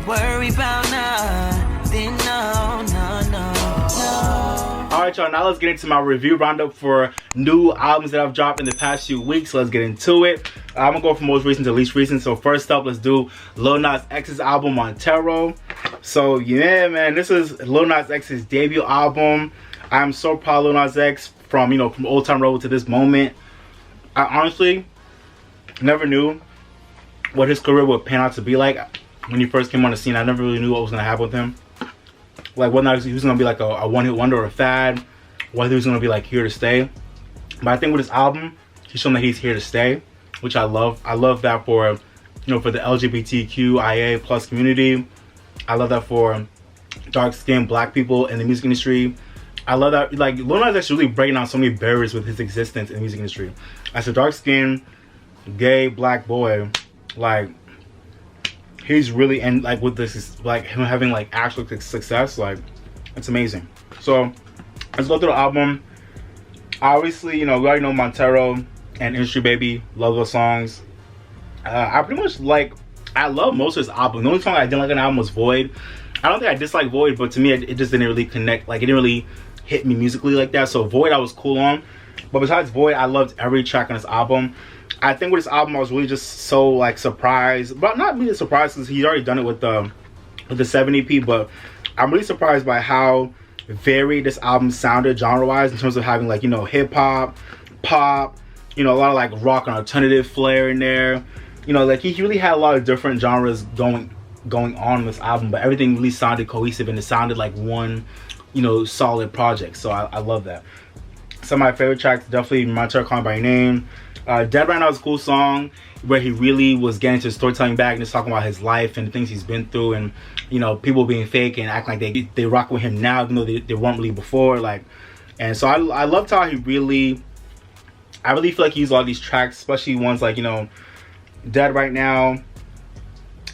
worry about nothing, no, no, no, no. Alright y'all, now let's get into my review roundup for new albums that I've dropped in the past few weeks. Let's get into it. I'm gonna go from most recent to least recent. So first up, let's do Lil Nas X's album Montero. So yeah, man, this is Lil Nas X's debut album. I'm so proud of Lil Nas X from Old Town Road to this moment. I honestly never knew what his career would pan out to be like. When he first came on the scene, I never really knew what was gonna happen with him. Like whether or not he was gonna be like a one-hit wonder or a fad, whether he was gonna be like here to stay. But I think with this album, he's shown that he's here to stay, which I love. I love that for for the LGBTQIA plus community. I love that for dark-skinned black people in the music industry. I love that, like, Lil Nas X really breaking down so many barriers with his existence in the music industry. As a dark-skinned, gay, black boy, like, he's really, and like with this, like him having like actual success, like, it's amazing. So let's go through the album. Obviously, we already know Montero and Industry Baby, love those songs. I pretty much I love most of his album. The only song I didn't like on the album was Void. I don't think I dislike Void, but to me it just didn't really connect. Like, it didn't really hit me musically like that. So Void I was cool on, but besides Void, I loved every track on this album. I think with this album I was really just so like surprised, but not really surprised because he's already done it with the 7 EP, but I'm really surprised by how varied this album sounded genre wise, in terms of having like hip hop, pop, a lot of like rock and alternative flair in there. Like he really had a lot of different genres going on in this album, but everything really sounded cohesive and it sounded like one solid project. So I love that. Some of my favorite tracks, definitely Montero, Call Me By Your Name. Dead Right Now is a cool song where he really was getting to storytelling back and just talking about his life and the things he's been through, and people being fake and acting like they rock with him now even though they weren't really before. Like, and so I loved how I really feel like he used a lot of these tracks, especially ones like Dead Right Now,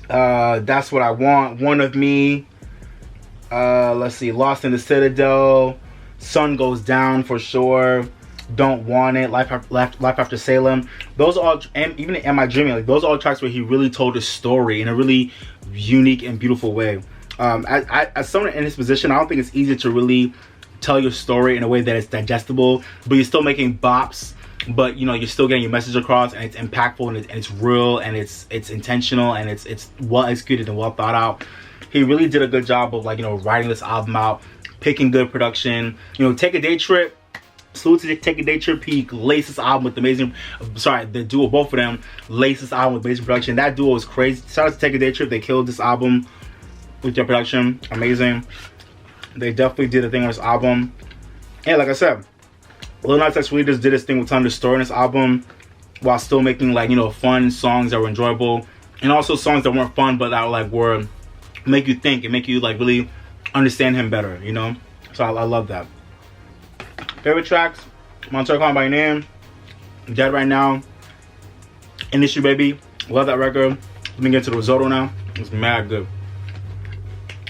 That's What I Want, One of Me, let's see, Lost in the Citadel, Sun Goes Down for sure, Don't Want It, Life After Salem. Those are all, and even Am I Dreaming, like those are all tracks where he really told a story in a really unique and beautiful way. As someone in his position, I don't think it's easy to really tell your story in a way that is digestible, but you're still making bops, but you're still getting your message across, and it's impactful, and it's real, and it's intentional, and it's well executed and well thought out. He really did a good job of writing this album out, picking good production. Take a Day Trip, salute to Take a Day Trip. He laced this album with amazing, the duo, both of them laced this album with amazing production. That duo was crazy. Shout out to Take a Day Trip. They killed this album with their production. Amazing. They definitely did a thing on this album. And like I said, Lil Nas X really just did his thing with telling the story in this album while still making fun songs that were enjoyable, and also songs that weren't fun but that were make you think and make you really understand him better, So I love that. Favorite tracks: Montero, Call Me By Your Name, Dead Right Now, Industry Baby, love that record. Let me get to the risotto now. It's mad good.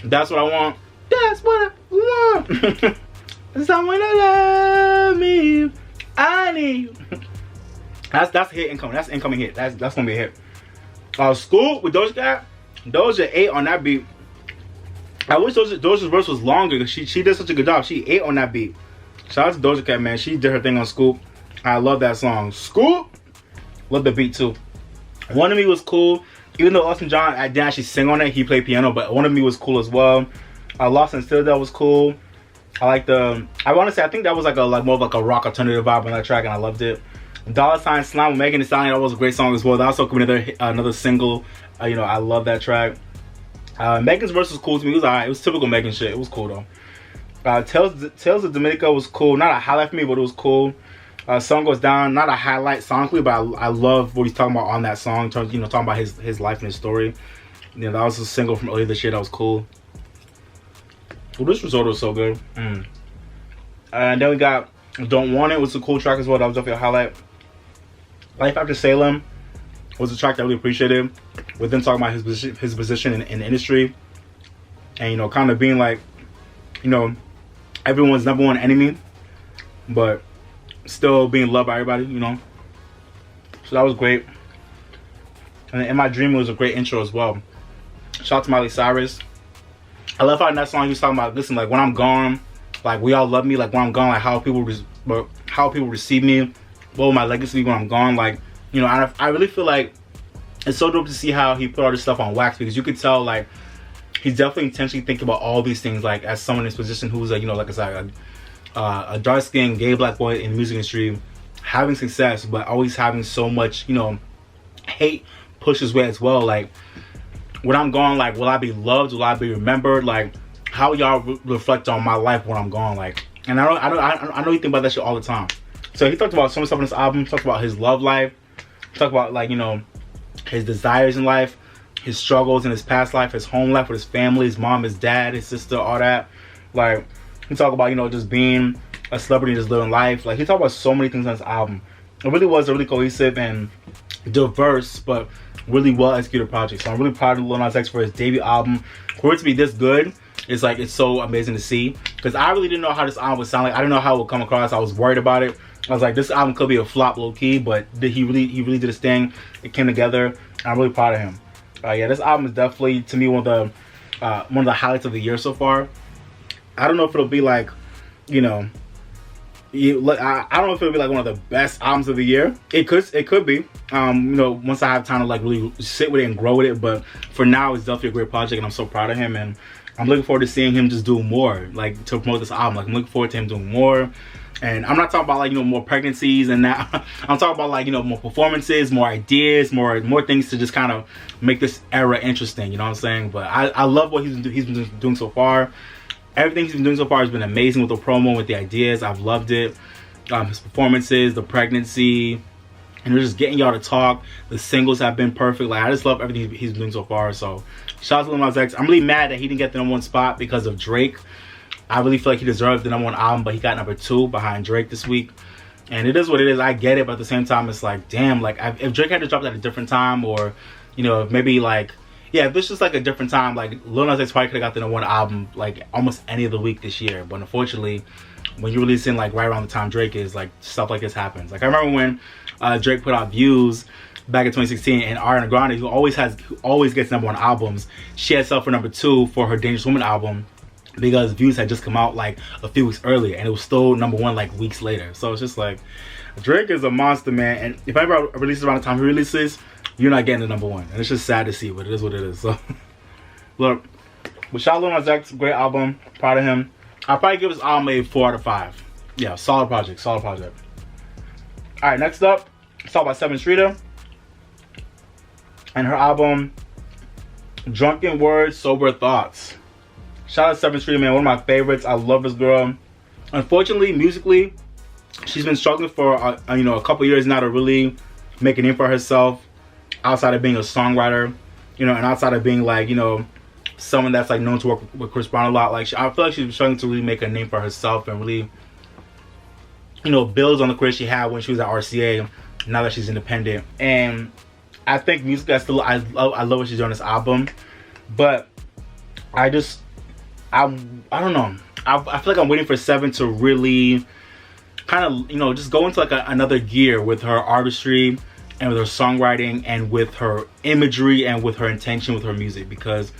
That's What I Want. That's what I want. Someone to love me. I need. That's a hit incoming. That's an incoming hit. That's gonna be a hit. School with Doja Cat. Doja ate on that beat. I wish Doja's verse was longer because she did such a good job. She ate on that beat. Shout out to Doja Cat, man. She did her thing on Scoop. I love that song. Scoop. Love the beat too. One of Me was cool. Even though Austin John, I didn't actually sing on it. He played piano, but One of Me was cool as well. Lost in Citadel was cool. I like I want to say, I think that was more of a rock alternative vibe on that track, and I loved it. Dolla Sign Slime with Megan Thee Stallion, that was a great song as well. That also could be another single. I love that track. Megan's verse was cool to me. It was alright. It was typical Megan shit. It was cool though. Tales of Dominica was cool. Not a highlight for me, but it was cool. Sun Goes Down, not a highlight sonically, but I love what he's talking about on that song. Talking about his life and his story. That was a single from earlier this year. That was cool. Well, this risotto is so good. And then we got Don't Want It, was a cool track as well. That was definitely a highlight. Life After Salem was a track that I really appreciated. With them talking about his position in the industry, and kind of being everyone's number one enemy, but still being loved by everybody. So that was great. And then In My Dream was a great intro as well. Shout out to Miley Cyrus. I love how in that song he was talking about, listen, like when I'm gone, like we all love me, like when I'm gone, like how people receive me, what will my legacy be when I'm gone, like, you know, I really feel like it's so dope to see how he put all this stuff on wax, because you could tell like he's definitely intentionally thinking about all these things, like as someone in his position who's like, you know, like I said, a dark-skinned gay black boy in the music industry, having success, but always having so much, you know, hate pushed his way as well. Like when I'm gone, like will I be loved? Will I be remembered? Like how y'all reflect on my life when I'm gone? Like, and I know you think about that shit all the time. So he talked about some stuff on this album. He talked about his love life. He talked about like, you know, his desires in life, his struggles in his past life, his home life with his family, his mom, his dad, his sister, all that. Like he talked about, you know, just being a celebrity, just living life. Like he talked about so many things on this album. It really was a really cohesive and diverse, but really well executed project. So I'm really proud of Lil Nas X for his debut album. For it to be this good, it's like, it's so amazing to see, because I really didn't know how this album would sound like. I didn't know how it would come across. I was worried about it. I was like, this album could be a flop low key, but he really did his thing. It came together. I'm really proud of him. Yeah, this album is definitely, to me, one of the highlights of the year so far. I don't know if it'll be like, you know, I don't know if it'll be like one of the best albums of the year. It could be. You know, once I have time to like really sit with it and grow with it. But for now, it's definitely a great project, and I'm so proud of him. And I'm looking forward to seeing him just do more, like to promote this album. Like I'm looking forward to him doing more. And I'm not talking about like, you know, more pregnancies and that. I'm talking about like, you know, more performances, more ideas, more things to just kind of make this era interesting. You know what I'm saying? But I love what he's been doing so far. Everything he's been doing so far has been amazing with the promo, with the ideas. I've loved it. His performances, the pregnancy, and just getting y'all to talk. The singles have been perfect. Like I just love everything he's been doing so far. So shout out to Lil Nas X. I'm really mad that he didn't get the #1 spot because of Drake. I really feel like he deserved the #1 album, but he got #2 behind Drake this week. And it is what it is. I get it, but at the same time, it's like, damn, like if Drake had to drop that at a different time, or, you know, maybe like, yeah, if it's just like a different time, like Lil Nas X probably could have got the #1 album like almost any of the week this year. But unfortunately, when you release it like right around the time Drake is, like stuff like this happens. Like I remember when Drake put out Views back in 2016, and Ariana Grande, who always gets #1 albums, she had settled for #2 for her Dangerous Woman album, because Views had just come out like a few weeks earlier, and it was still #1 like weeks later. So it's just like, Drake is a monster, man. And if I ever releases around the time he releases, you're not getting the #1, and it's just sad to see, but it is what it is. So look, but shout out Lil Nas X, great album, proud of him. I'll probably give this album a 4 out of 5. Yeah, solid project. All right, next up, let's talk about Sevyn Streeter and her album Drunken, Wordz, Sober Thoughtz. Shout out to Sevyn Streeter, man, one of my favorites. I love this girl. Unfortunately, musically, she's been struggling for you know, a couple years now to really make a name for herself outside of being a songwriter, you know, and outside of being like, you know, someone that's like known to work with Chris Brown a lot. Like I feel like she's been struggling to really make a name for herself and really, you know, builds on the career she had when she was at RCA. Now that she's independent, and I think musically, I love what she's doing on this album, but I don't know. I feel like I'm waiting for Sevyn to really kind of, you know, just go into like another gear with her artistry and with her songwriting and with her imagery and with her intention with her music, because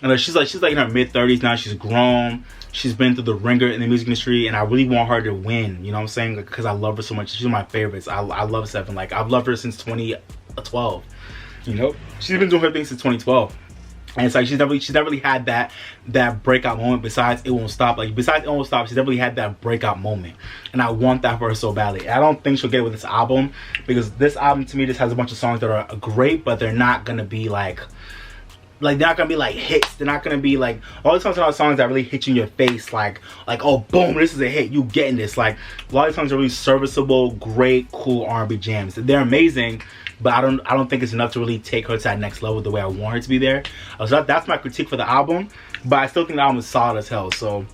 you know, she's like in her mid-30s now. She's grown. She's been through the ringer in the music industry, and I really want her to win. You know what I'm saying? Because I love her so much. She's one of my favorites. I love Sevyn. Like I've loved her since 2012. You know, she's been doing her thing since 2012. And it's like she's never really had that breakout moment. Besides It Won't Stop, she's never really had that breakout moment, and I want that for her so badly. I don't think she'll get it with this album, because this album to me just has a bunch of songs that are great, but they're not gonna be like they're not gonna be like hits. They're not gonna be like, all the songs are songs that really hit you in your face, like oh boom, this is a hit, you getting this. Like a lot of songs are really serviceable, great, cool R&B jams. They're amazing, but I don't think it's enough to really take her to that next level the way I want her to be there. So that's my critique for the album, but I still think the album is solid as hell. So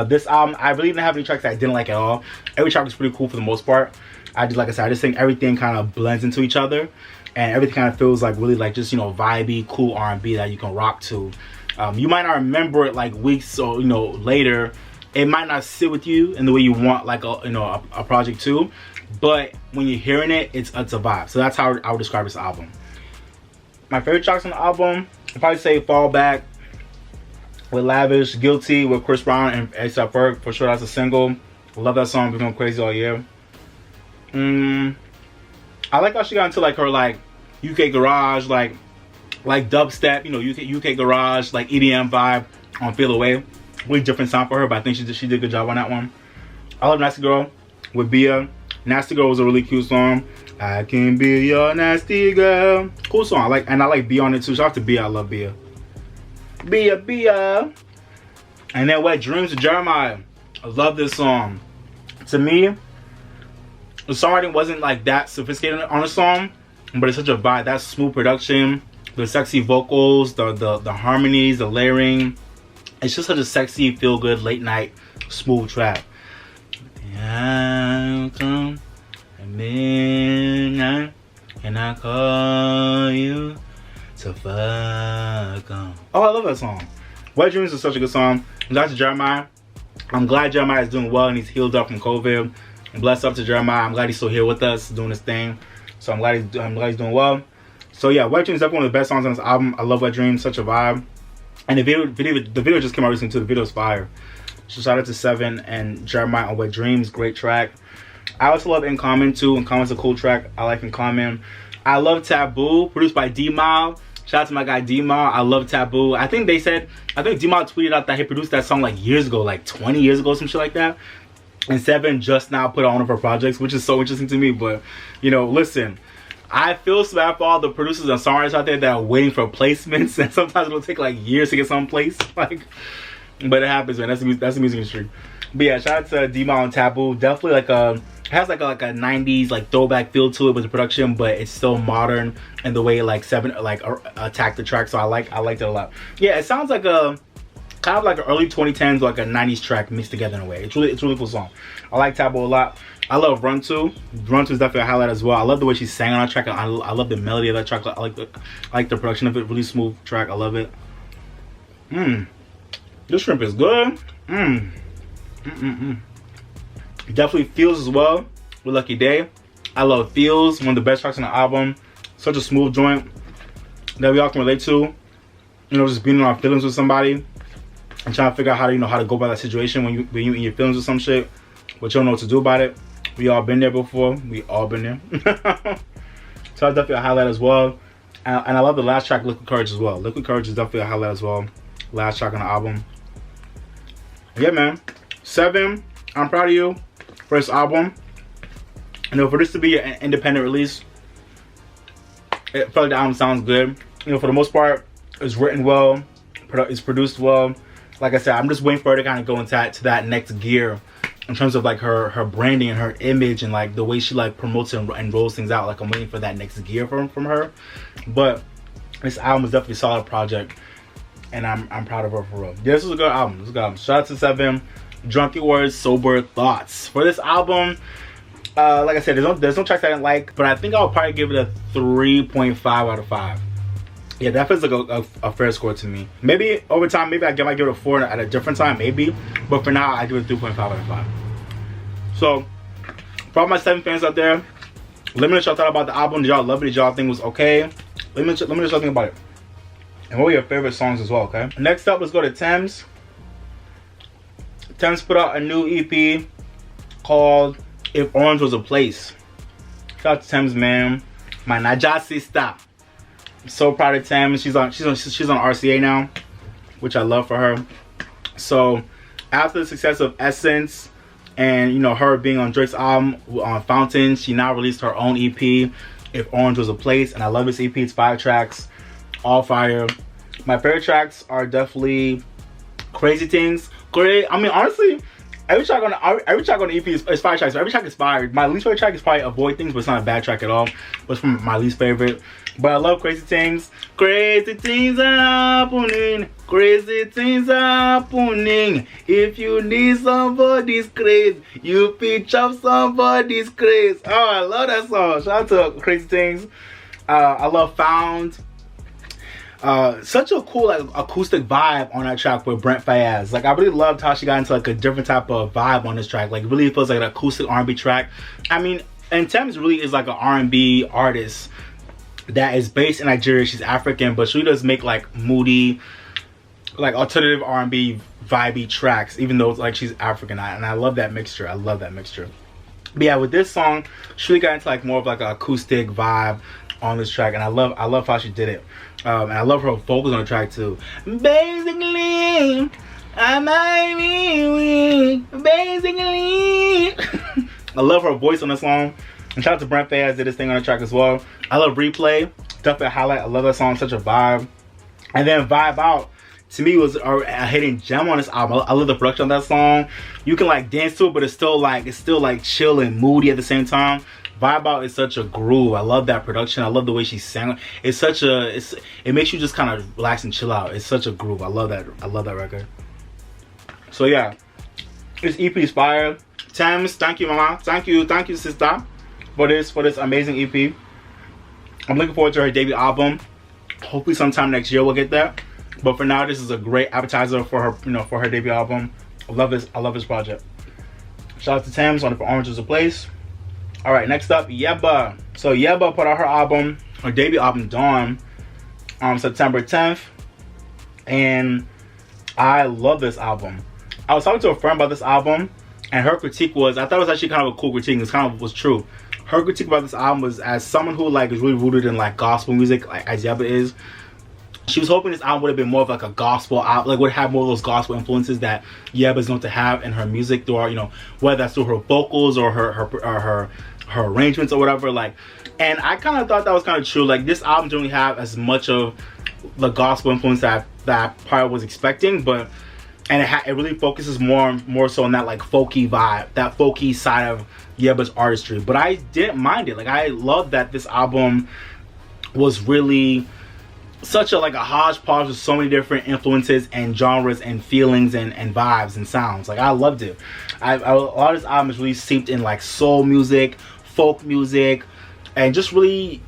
this album, I really didn't have any tracks that I didn't like at all. Every track was pretty cool for the most part. Like I said, I just think everything kind of blends into each other, and everything kind of feels like really like just, you know, vibey, cool R&B that you can rock to. You might not remember it like weeks or, you know, later. It might not sit with you in the way you want like a project to, but when you're hearing it, it's a vibe. So that's how I would describe this album. My favorite tracks on the album, I'd probably say Fall Back with Lavish, Guilty with Chris Brown and A$AP Ferg. For sure, that's a single. Love that song, been going crazy all year. I like how she got into like her like UK garage, like dubstep, you know, UK garage, like EDM vibe on Feel Away. Really different sound for her, but I think she did a good job on that one. I love Nasty Girl with Bia. Nasty Girl was a really cute song. I can be your nasty girl. Cool song. I like Bia on it too. Shout out to Bia. I love Bia. Bia. And then Wet Dreams with Jeremiah. I love this song. To me, the songwriting wasn't like that sophisticated on the song, but it's such a vibe. That smooth production, the sexy vocals, the harmonies, the layering. It's just such a sexy, feel good, late night, smooth track. Yeah, come at midnight, and I call you to fuck on. Oh, I love that song. Wet Dreams is such a good song. Shout out to Jeremiah. I'm glad Jeremiah is doing well and he's healed up from COVID. And bless up to Jeremiah. I'm glad he's still here with us doing his thing. So I'm glad he's doing well. So yeah, Wet Dreams is definitely one of the best songs on this album. I love Wet Dreams, such a vibe. And the video just came out recently too. The video's fire. So shout out to Sevyn and Jeremiah on Wet Dreams. Great track. I also love In Common too. In Common's a cool track. I like In Common. I love Taboo, produced by D-Mile. Shout out to my guy D-Mile. I love Taboo. I think D-Mile tweeted out that he produced that song like years ago, like 20 years ago, some shit like that. And Sevyn just now put on one of her projects, which is so interesting to me. But, you know, listen, I feel so bad for all the producers and songwriters out there that are waiting for placements, and sometimes it'll take like years to get someplace. Like, but it happens, man. That's the music industry. But yeah, shout out to D-Mile and Taboo. Definitely like a, it has like a 90s like throwback feel to it with the production, but it's still modern in the way like Sevyn like attacked the track. So I liked it a lot. Yeah, it sounds like a kind of like an early 2010s like a 90s track mixed together in a way. It's really cool song. I like Taboo a lot. I love Run 2. Run 2 is definitely a highlight as well. I love the way she sang on that track. I love the melody of that track. I like the production of it. Really smooth track. I love it. This shrimp is good. Definitely Feels as well with Lucky Day. I love Feels, one of the best tracks on the album. Such a smooth joint that we all can relate to. You know, just being in our feelings with somebody and trying to figure out how to, you know, how to go about that situation when you in your feelings with some shit, but you don't know what to do about it. We all been there before. We all been there. So that's definitely a highlight as well. And I love the last track, Liquid Courage, as well. Liquid Courage is definitely a highlight as well. Last track on the album. Yeah, man. Sevyn, I'm proud of you for this album. You know, for this to be an independent release, it felt like the album sounds good. You know, for the most part, it's written well, it's produced well. Like I said, I'm just waiting for her to kind of go into that next gear in terms of like her branding and her image and like the way she like promotes and rolls things out. Like I'm waiting for that next gear from her. But this album is definitely a solid project, and I'm proud of her for real. Yeah, this is a good album. This is a good album. Shout out to Sevyn. Drunken Wordz, Sober Thoughtz. For this album, like I said, there's no tracks I didn't like, but I think I'll probably give it a 3.5 out of 5. Yeah, that feels like a fair score to me. Maybe over time, maybe I might give it a 4 at a different time, maybe. But for now, I give it a 3.5 out of 5. So, for all my Sevyn fans out there, let me know what y'all thought about the album. Did y'all love it? Did y'all think it was okay? Let me know what y'all think about it. And what were your favorite songs as well, okay? Next up, let's go to Tems. Tems put out a new EP called If Orange Was a Place. Shout out to Tems, man. My Naija sister. I'm so proud of Tems. She's on RCA now, which I love for her. So after the success of Essence and, you know, her being on Drake's album on Fountain, she now released her own EP, If Orange Was a Place, and I love this EP. It's 5 tracks, all fire. My favorite tracks are definitely Crazy Things. I mean, honestly, every track on the EP is 5 tracks. So every track is fire. My least favorite track is probably Avoid Things, but it's not a bad track at all. But it's from my least favorite. But I love Crazy Things. Crazy things are happening. Crazy things are happening. If you need somebody's craze, you pitch up somebody's craze. Oh, I love that song. Shout out to Crazy Things. I love Found. Such a cool like acoustic vibe on that track with Brent Faiyaz. Like I really loved how she got into like a different type of vibe on this track. Like it really feels like an acoustic R&B track. I mean, and Tems really is like an R&B artist. that is based in Nigeria. She's African, but she does make like moody, like alternative R&B vibey tracks, even though it's like she's African. And I love that mixture. I love that mixture. But yeah, with this song, she really got into like more of like an acoustic vibe on this track, and I love how she did it. And I love her vocals on the track too. Basically, I might be weak. Basically, I love her voice on this song. And shout out to Brent Fayez, did this thing on the track as well. I love Replay, definitely a highlight. I love that song, such a vibe. And then Vibe Out, to me, was a hidden gem on this album. I love the production of that song. You can like dance to it, but it's still like chill and moody at the same time. Vibe Out is such a groove. I love that production. I love the way she sang. It makes you just kind of relax and chill out. It's such a groove. I love that. I love that record. So yeah, this EP is fire. Tems, thank you, mama. Thank you, sister, for this amazing EP. I'm looking forward to her debut album. Hopefully sometime next year we'll get that. But for now, this is a great appetizer for her, for her debut album. I love this project. Shout out to Tems on the Orange is a Place. All right, next up, Yebba. So Yebba put out her debut album, Dawn, on September 10th. And I love this album. I was talking to a friend about this album, and her critique was, I thought it was actually kind of a cool critique. It kind of was true. Her critique about this album was, as someone who like is really rooted in like gospel music, like as Yebba is, she was hoping this album would have been more of like a gospel album, like would have more of those gospel influences that Yebba is known to have in her music, through her, whether that's through her vocals or her arrangements or whatever. Like, and I kind of thought that was kind of true. Like, this album didn't really have as much of the gospel influence that I probably was expecting, but it really focuses more so on that like folky vibe, that folky side of Yebba's artistry. But I didn't mind it. Like, I love that this album was really such a hodgepodge of so many different influences and genres and feelings and vibes and sounds. Like, I loved it. A lot of this album is really seeped in like soul music, folk music, and just really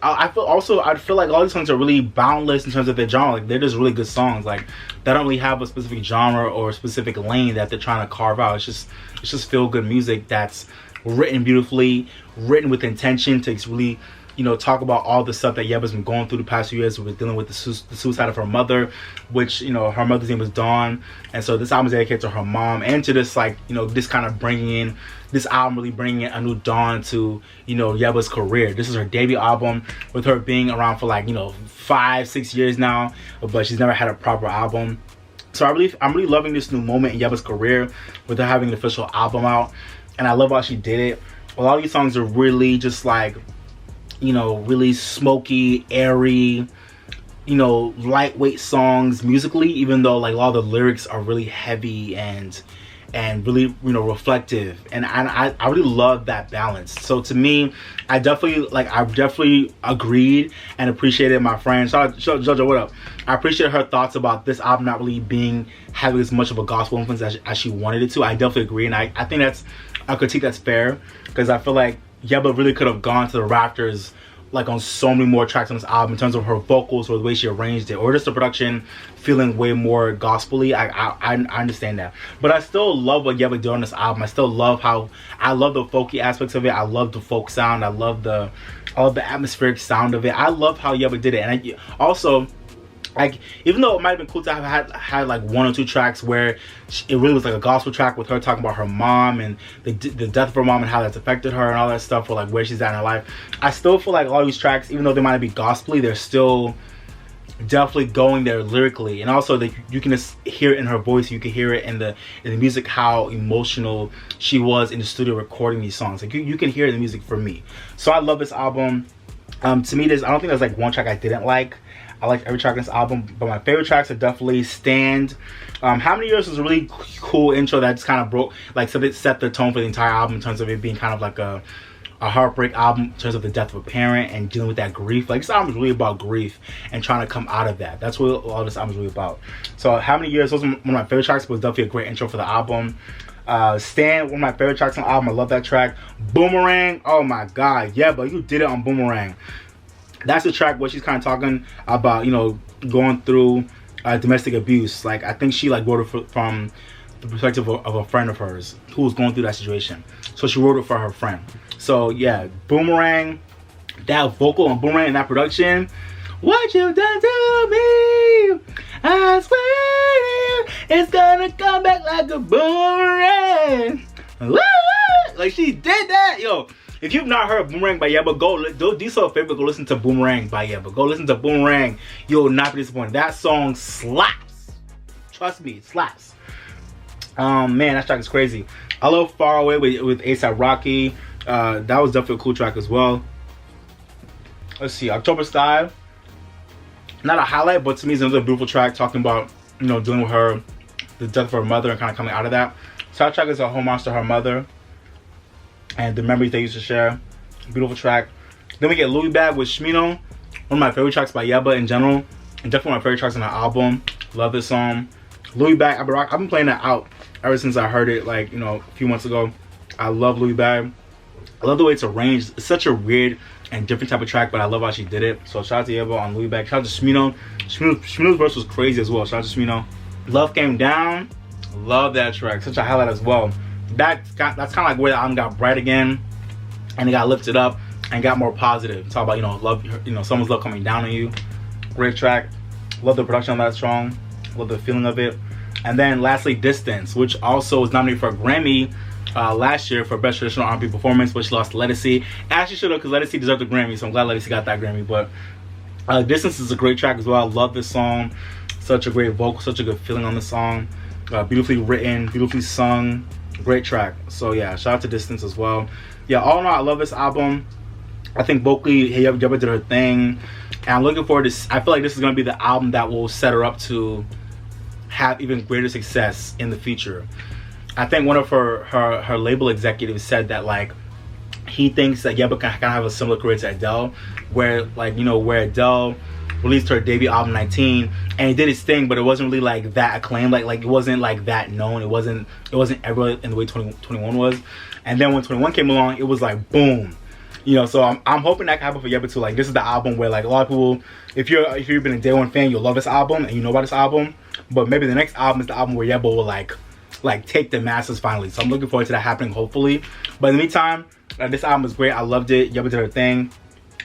I feel like all these songs are really boundless in terms of their genre. Like, they're just really good songs. Like, they don't really have a specific genre or a specific lane that they're trying to carve out. It's just feel good music that's written beautifully, written with intention to really talk about all the stuff that Yebba's been going through the past few years with dealing with the suicide of her mother, which, her mother's name was Dawn. And so this album is dedicated to her mom, and to this, this kind of this album really bringing in a new dawn to, Yebba's career. This is her debut album, with her being around for 5-6 years now, but she's never had a proper album. So I'm really loving this new moment in Yebba's career with her having an official album out. And I love how she did it. A lot of these songs are really just really smoky, airy, lightweight songs musically, even though a lot of the lyrics are really heavy and really reflective, and I really love that balance. So to me, I definitely agreed and appreciated my friend. Shout out Jojo, what up? I appreciate her thoughts about this album not really having as much of a gospel influence as she wanted it to. I definitely agree, and I think that's a critique that's fair, because I feel like Yebba really could have gone to the rafters on so many more tracks on this album in terms of her vocals or the way she arranged it, or just the production feeling way more gospel-y. I understand that, but I still love what Yebba did on this album. I still love I love the folky aspects of it. I love the folk sound. I love the atmospheric sound of it. I love how Yebba did it. And I also, even though it might have been cool to have had one or two tracks where it really was a gospel track with her talking about her mom and the death of her mom and how that's affected her and all that stuff, or where she's at in her life, I still feel like a lot of these tracks, even though they might be gospel-y, they're still definitely going there lyrically. And also you can just hear it in her voice. You can hear it in the music, how emotional she was in the studio recording these songs. You can hear the music for me. So I love this album. To me, I don't think there's one track I didn't like. I like every track on this album, but my favorite tracks are definitely Stand. How Many Years was a really cool intro that just kind of broke, set the tone for the entire album in terms of it being kind of a heartbreak album in terms of the death of a parent and dealing with that grief. This album is really about grief and trying to come out of that. That's what all this album is really about. So How Many Years was one of my favorite tracks, but it was definitely a great intro for the album. Stand, one of my favorite tracks on the album. I love that track. Boomerang, oh my god, yeah, but you did it on Boomerang. That's the track where she's kind of talking about, going through domestic abuse. I think she wrote it from the perspective of a friend of hers who was going through that situation. So she wrote it for her friend. So yeah, Boomerang, that vocal on Boomerang and that production. What you done to me, I swear it's gonna come back like a boomerang. Like she did that, yo. If you've not heard Boomerang by Yebba, go do yourself a favor, go listen to Boomerang by Yebba. Go listen to Boomerang. You'll not be disappointed. That song slaps. Trust me, it slaps. Man, that track is crazy. I love Far Away with A$AP Rocky. That was definitely a cool track as well. Let's see, October Sky. Not a highlight, but to me it's another beautiful track talking about, you know, dealing with the death of her mother and kind of coming out of that. So that track is a homage to her mother and the memories they used to share. Beautiful track. Then we get Louis Bag with Shmino. One of my favorite tracks by Yebba in general. And definitely my favorite tracks on the album. Love this song. Louis Bag, I've been playing that out ever since I heard it, like, you know, a few months ago. I love Louis Bag. I love the way it's arranged. It's such a weird and different type of track, but I love how she did it. So shout out to Yebba on Louis Bag. Shout out to Shmino. Shmino's verse was crazy as well. Shout out to Shmino. Love Came Down. Love that track. Such a highlight as well. That's kind of like where the album got bright again, and it got lifted up and got more positive. Talk about, you know, love, you know, someone's love coming down on you. Great track. Love the production on that song. Love the feeling of it. And then lastly, Distance, which also was nominated for a Grammy last year for Best Traditional R&B Performance, but she lost to Lettucey. Actually should have, because Lettucey deserved a Grammy, so I'm glad Lettucey got that Grammy. But Distance is a great track as well. I love this song. Such a great vocal, such a good feeling on the song. Beautifully written, beautifully sung. Great track. So yeah, shout out to Distance as well. Yeah, all in all, I love this album. I think vocally, Yebba did her thing. And I'm looking forward to, I feel like this is going to be the album that will set her up to have even greater success in the future. I think one of her label executives said that, like, he thinks that Yebba can kind of have a similar career to Adele, where, like, you know, where Adele released her debut album 19 and it did its thing, but it wasn't really like that acclaimed, like it wasn't like that known. It wasn't ever in the way 21 was. And then when 21 came along, it was like boom, you know. So I'm hoping that can happen for Yebba too. Like, this is the album where, like, a lot of people, if you've been a day one fan, you'll love this album and you know about this album. But maybe the next album is the album where Yebba will like take the masses finally. So I'm looking forward to that happening, hopefully. But in the meantime, this album is great. I loved it. Yebba did her thing.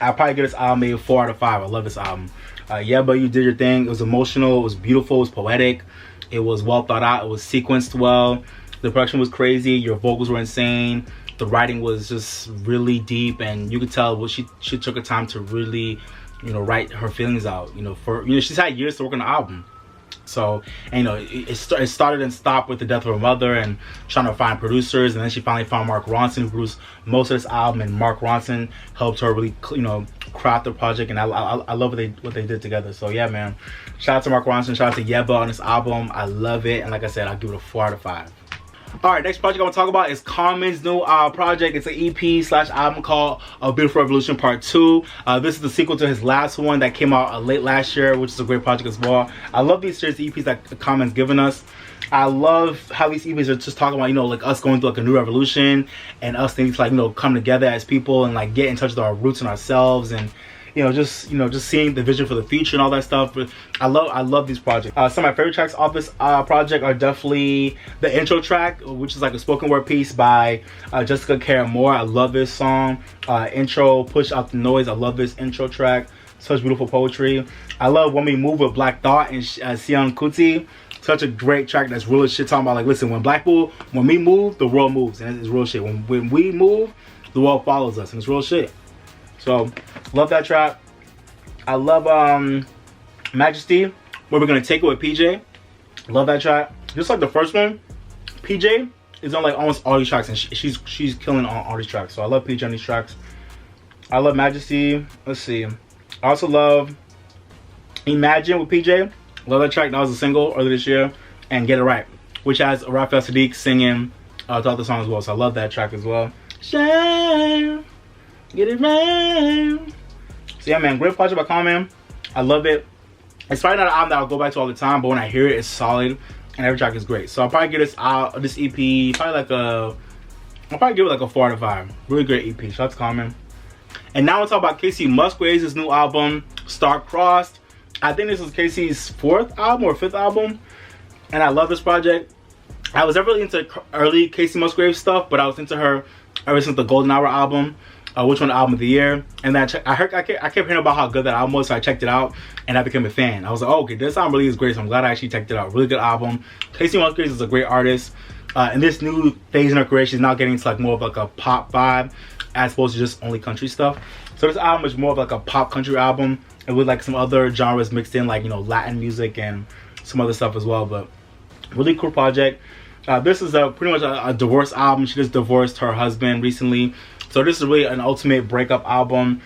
I'll probably give this album a 4 out of 5. I love this album. Yebba, you did your thing. It was emotional, it was beautiful, it was poetic, it was well thought out, it was sequenced well, the production was crazy, your vocals were insane, the writing was just really deep, and you could tell what she took her time to really, you know, write her feelings out. You know, she's had years to work on the album. So, and, you know, it started and stopped with the death of her mother and trying to find producers, and then she finally found Mark Ronson, who produced most of this album, and Mark Ronson helped her really, you know, craft the project, and I love what they did together. So yeah, man, shout out to Mark Ronson, shout out to Yebba on this album. I love it, and like I said, I'll give it a 4 out of 5. Alright, next project I want to talk about is Common's new project. It's an EP/album called A Beautiful Revolution Part 2. This is the sequel to his last one that came out late last year, which is a great project as well. I love these series of EPs that Common's given us. I love how these EPs are just talking about, you know, like us going through like a new revolution and us things like, you know, come together as people and like get in touch with our roots and ourselves, and just seeing the vision for the future and all that stuff. But I love these projects. Some of my favorite tracks off this project are definitely the intro track, which is like a spoken word piece by Jessica Care Moore. I love this song. Intro, Push Out the Noise. I love this intro track. Such beautiful poetry. I love When We Move with Black Thought and Sion Kuti. Such a great track that's real as shit, talking about, like, listen, when we move, the world moves, and it's real shit. When we move, the world follows us, and it's real shit. So, love that track. I love Majesty, Where We're Gonna Take It with PJ. Love that track. Just like the first one, PJ is on like almost all these tracks, and she's killing on all these tracks. So I love PJ on these tracks. I love Majesty. Let's see. I also love Imagine with PJ. Love that track. That was a single earlier this year. And Get It Right, which has Raphael Sadiq singing throughout the song as well. So I love that track as well. Shine, get it right. So yeah, man, great project by Common. I love it. It's probably not an album that I'll go back to all the time, but when I hear it, it's solid, and every track is great. So I'll probably give this EP I'll probably give it like a 4 out of 5. Really great EP. Shout out to Common. And now we'll talk about Kacey Musgraves' new album, Star-Crossed. I think this is Kacey's 4th album or 5th album, and I love this project. I was never really into early Kacey Musgraves stuff, but I was into her ever since the Golden Hour album. which one album of the year. And then I kept hearing about how good that album was, so I checked it out and I became a fan. I was like, oh, okay, this album really is great, so I'm glad I actually checked it out. Really good album. Kacey Musgraves is a great artist. In this new phase in her career, she's now getting into like more of like a pop vibe as opposed to just only country stuff. So this album is more of like a pop country album, and with like some other genres mixed in, like, you know, Latin music and some other stuff as well. But really cool project. This is pretty much a divorce album. She just divorced her husband recently, so this is really an ultimate breakup album.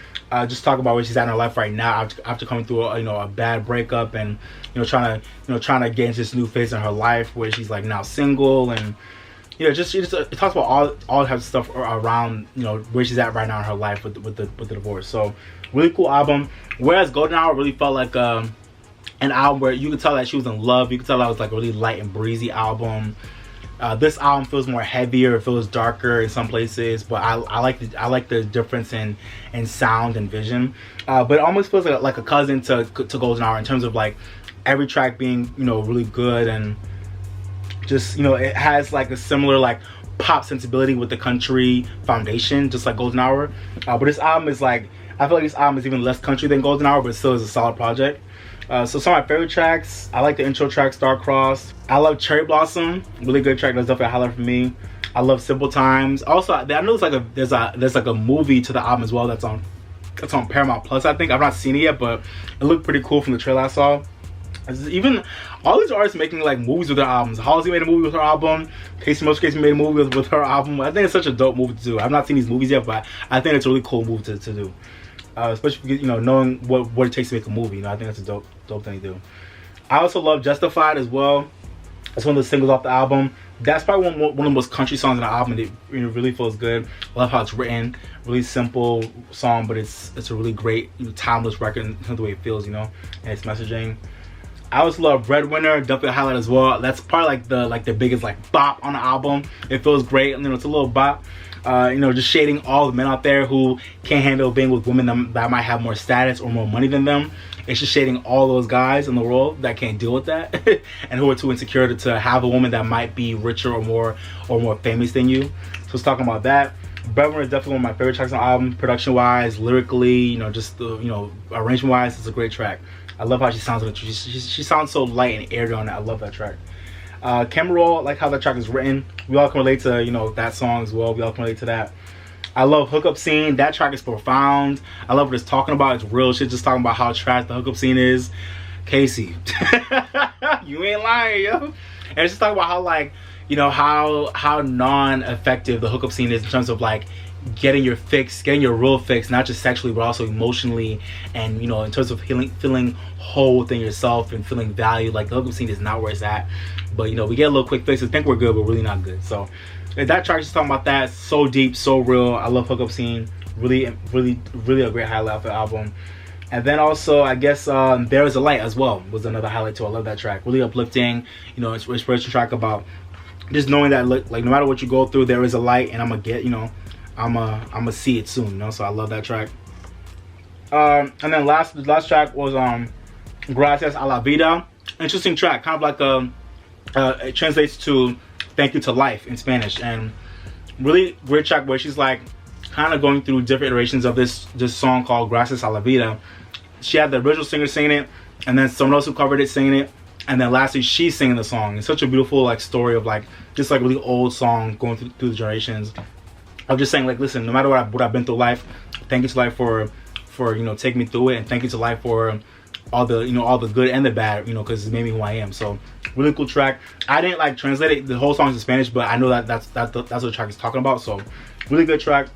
Just talk about where she's at in her life right now after coming through a bad breakup, and trying to get into this new phase in her life where she's like now single, and it talks about all types of stuff around where she's at right now in her life with the divorce. So really cool album. Whereas Golden Hour really felt like an album where you could tell that she was in love. You could tell that was like a really light and breezy album. This album feels more heavier, it feels darker in some places, but I like the difference in sound and vision. But it almost feels like a cousin to Golden Hour in terms of like every track being really good, and just it has like a similar like pop sensibility with the country foundation, just like Golden Hour. But this album is like, I feel like this album is even less country than Golden Hour, but it still is a solid project. So some of my favorite tracks, I like the intro track, Star-Crossed. I love Cherry Blossom, really good track. That's definitely a highlight for me. I love Simple Times. Also, I know there's like a movie to the album as well that's on Paramount Plus. I think I've not seen it yet, but it looked pretty cool from the trailer I saw. Even all these artists making like movies with their albums. Halsey made a movie with her album. Kacey Musgraves made a movie with her album. I think it's such a dope movie to do. I've not seen these movies yet, but I think it's a really cool movie to do. Especially knowing what it takes to make a movie. I think that's a dope thing to do. I also love Justified as well. That's one of the singles off the album. That's probably one of the most country songs on the album. It really feels good. I love how it's written. Really simple song, but it's a really great, timeless record in terms of the way it feels, and its messaging. I also love Breadwinner, definitely a highlight as well. That's probably like the biggest like bop on the album. It feels great. It's a little bop. Just shading all the men out there who can't handle being with women that might have more status or more money than them. It's just shading all those guys in the world that can't deal with that and who are too insecure to have a woman that might be richer or more famous than you. So it's talking about that. Breadwinner is definitely one of my favorite tracks on the album, production wise, lyrically, just arrangement wise. It's a great track. I love how she sounds on it. She sounds so light and airy on it. I love that track. Camera Roll, I like how that track is written. We all can relate to that song as well. We all can relate to that. I love Hookup Scene. That track is profound. I love what it's talking about. It's real shit, just talking about how trash the hookup scene is. Kacey, you ain't lying, yo. And it's just talking about how like how non-effective the hookup scene is in terms of like getting your fix, getting your real fix, not just sexually but also emotionally, and in terms of feeling whole within yourself and feeling valued. Like the hookup scene is not where it's at, but we get a little quick fixes, think we're good but really not good. So that track is talking about that. So deep, so real. I love Hookup Scene. Really a great highlight of the album. And then also I guess There Is a Light as well was another highlight too. I love that track. Really uplifting, inspiration track about just knowing that like no matter what you go through, there is a light, and I'm gonna get I'm gonna see it soon, so I love that track. And then the last track was Gracias a la Vida. Interesting track, kind of like it translates to thank you to life in Spanish, and really great track where she's like kind of going through different iterations of this song called Gracias a la Vida. She had the original singer singing it, and then someone else who covered it singing it, and then lastly she's singing the song. It's such a beautiful like story of like just like really old song going through the generations. I'm just saying, like, listen, no matter what I've been through life, thank you to life for taking me through it, and thank you to life for all the all the good and the bad, because it made me who I am. So really cool track. I didn't like translate it, the whole song's in Spanish, but I know that's what the track is talking about. So really good track.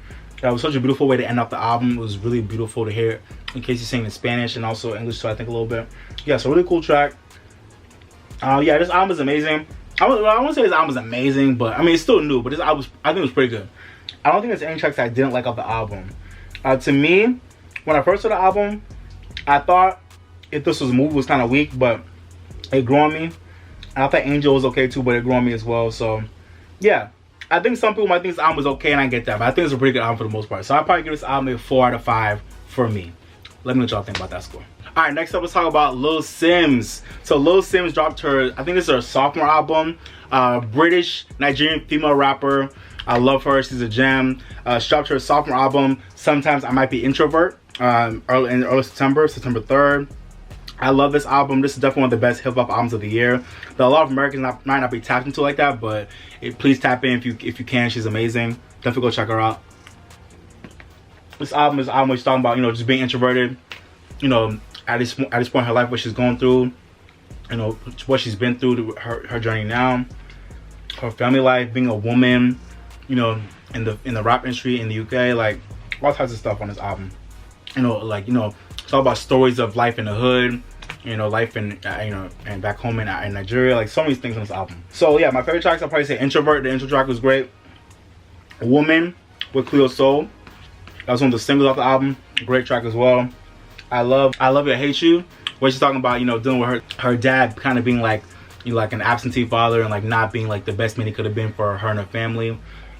That was such a beautiful way to end off the album. It was really beautiful to hear in case you're singing in Spanish and also English, so I think a little bit. Yeah, so really cool track. Yeah, this album is amazing. I won't say this album is amazing, but I mean it's still new, but this album I think it was pretty good. I don't think there's any tracks I didn't like off the album. To me, when I first saw the album, I thought If This Was a Movie was kind of weak, but it grew on me. And I thought Angel was okay too, but it grew on me as well. So yeah, I think some people might think this album was okay, and I get that, but I think it's a pretty good album for the most part. So I'll probably give this album a 4 out of 5 for me. Let me know what y'all think about that score. Alright, next up let's talk about Lil Simz. So Lil Simz dropped her, I think this is her sophomore album. British Nigerian female rapper. I love her. She's a gem. She dropped her sophomore album, Sometimes I Might Be Introvert, in early September 3rd. I love this album. This is definitely one of the best hip-hop albums of the year. That a lot of Americans might not be tapped into like that, but please tap in if you can. She's amazing. Definitely go check her out. This album is she's talking about, you know, just being introverted, you know, at this point in her life, what she's going through, you know, what she's been through, her journey now, her family life, being a woman, you know, in the rap industry in the UK, like all types of stuff on this album. You know, like, you know, it's all about stories of life in the hood, you know, life in you know, and back home in Nigeria, like so many things on this album. So yeah, my favorite tracks, I'll probably say Introvert. The intro track was great. Woman with Cleo Sol, that was one of the singles off the album. Great track as well. I love You, I Hate You, where she's talking about, you know, dealing with her dad kind of being like, you know, like an absentee father and like not being like the best man he could have been for her and her family.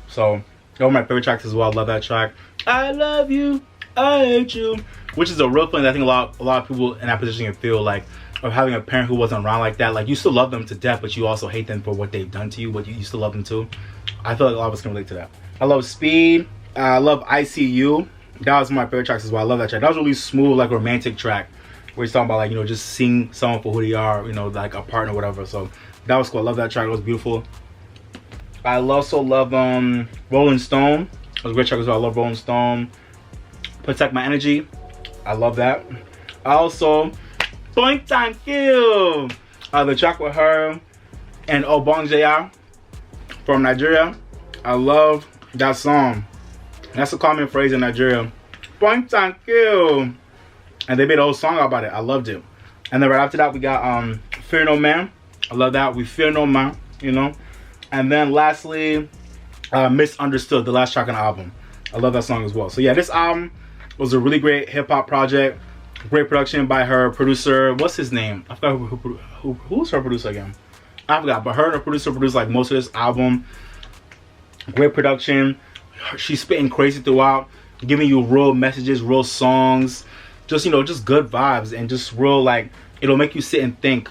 So those are my favorite tracks as well. I love that track. I Love You, I Hate You, which is a real feeling I think a lot of people in that position can feel, like, of having a parent who wasn't around like that. Like, you still love them to death, but you also hate them for what they've done to you, but you still love them too. I feel like a lot of us can relate to that. I love Speed. I love ICU. That was my favorite tracks as well. I love that track. That was a really smooth, like, romantic track where he's talking about, like, you know, just seeing someone for who they are, you know, like a partner or whatever. So that was cool. I love that track. It was beautiful. I also love Rolling Stone. It was a great track as well. I love Rolling Stone. Protect My Energy. I love that. I also Point Time Kill. The track with her and Obongjaya from Nigeria. I love that song. That's a common phrase in Nigeria. Point Time Kill. And they made a whole song about it. I loved it. And then right after that we got Fear No Man. I love that. We Fear No Man, you know. And then lastly, Misunderstood, the last track on the album. I love that song as well. So yeah, this album was a really great hip-hop project. Great production by her producer. What's his name? I forgot who's her producer again. I forgot, but her and her producer produced like most of this album. Great production. She's spitting crazy throughout, giving you real messages, real songs, just, you know, just good vibes, and just real, like, it'll make you sit and think,